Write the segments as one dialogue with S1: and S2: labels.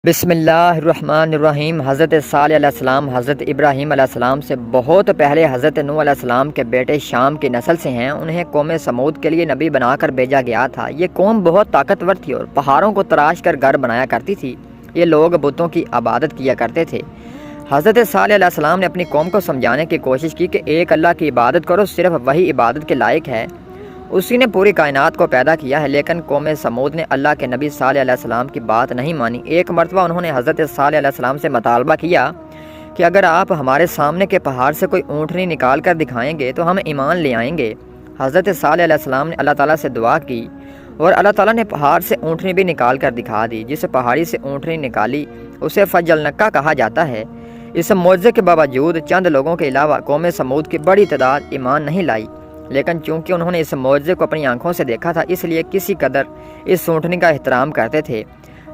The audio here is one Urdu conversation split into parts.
S1: بسم اللہ الرحمن الرحیم۔ حضرت صالح علیہ السلام حضرت ابراہیم علیہ السلام سے بہت پہلے حضرت نوح علیہ السلام کے بیٹے شام کی نسل سے ہیں۔ انہیں قوم سمود کے لیے نبی بنا کر بھیجا گیا تھا۔ یہ قوم بہت طاقتور تھی اور پہاڑوں کو تراش کر گھر بنایا کرتی تھی۔ یہ لوگ بتوں کی عبادت کیا کرتے تھے۔ حضرت صالح علیہ السلام نے اپنی قوم کو سمجھانے کی کوشش کی کہ ایک اللہ کی عبادت کرو، صرف وہی عبادت کے لائق ہے، اسی نے پوری کائنات کو پیدا کیا ہے۔ لیکن قوم سمود نے اللہ کے نبی صالح علیہ السلام کی بات نہیں مانی۔ ایک مرتبہ انہوں نے حضرت صالح علیہ السلام سے مطالبہ کیا کہ اگر آپ ہمارے سامنے کے پہاڑ سے کوئی اونٹنی نکال کر دکھائیں گے تو ہم ایمان لے آئیں گے۔ حضرت صالح علیہ السلام نے اللہ تعالیٰ سے دعا کی اور اللہ تعالیٰ نے پہاڑ سے اونٹنی بھی نکال کر دکھا دی۔ جس پہاڑی سے اونٹنی نکالی اسے فجلنکا کہا جاتا ہے۔ اس معجزے کے باوجود چند لوگوں کے علاوہ قوم سمود کی بڑی تعداد ایمان نہیں لائی، لیکن چونکہ انہوں نے اس معجزے کو اپنی آنکھوں سے دیکھا تھا، اس لیے کسی قدر اس اونٹنی کا احترام کرتے تھے۔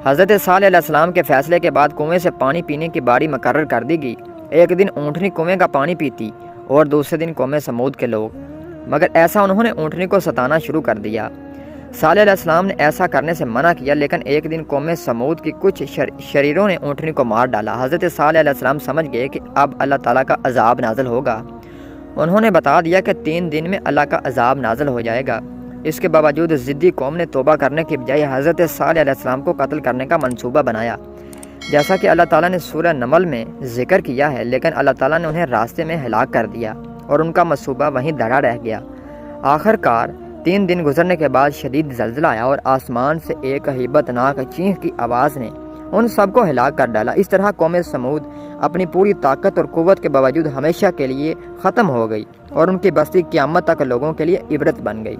S1: حضرت صالح علیہ السلام کے فیصلے کے بعد کنویں سے پانی پینے کی باری مقرر کر دی گئی۔ ایک دن اونٹنی کنویں کا پانی پیتی اور دوسرے دن قوم سمود کے لوگ، مگر ایسا انہوں نے اونٹنی کو ستانا شروع کر دیا۔ صالح علیہ السلام نے ایسا کرنے سے منع کیا، لیکن ایک دن قوم سمود کی کچھ شریروں نے اونٹنی کو مار ڈالا۔ حضرت صالح علیہ السلام سمجھ گئے کہ اب اللہ تعالیٰ کا عذاب نازل ہوگا۔ انہوں نے بتا دیا کہ 3 دن میں اللہ کا عذاب نازل ہو جائے گا۔ اس کے باوجود ضدی قوم نے توبہ کرنے کے بجائے حضرت صالح علیہ السلام کو قتل کرنے کا منصوبہ بنایا، جیسا کہ اللہ تعالیٰ نے سورہ نمل میں ذکر کیا ہے، لیکن اللہ تعالیٰ نے انہیں راستے میں ہلاک کر دیا اور ان کا منصوبہ وہیں دھڑا رہ گیا۔ آخر کار 3 دن گزرنے کے بعد شدید زلزلہ آیا اور آسمان سے ایک ہیبت ناک چیخ کی آواز نے ان سب کو ہلاک کر ڈالا۔ اس طرح قوم سمود اپنی پوری طاقت اور قوت کے باوجود ہمیشہ کے لیے ختم ہو گئی اور ان کی بستی قیامت تک لوگوں کے لیے عبرت بن گئی۔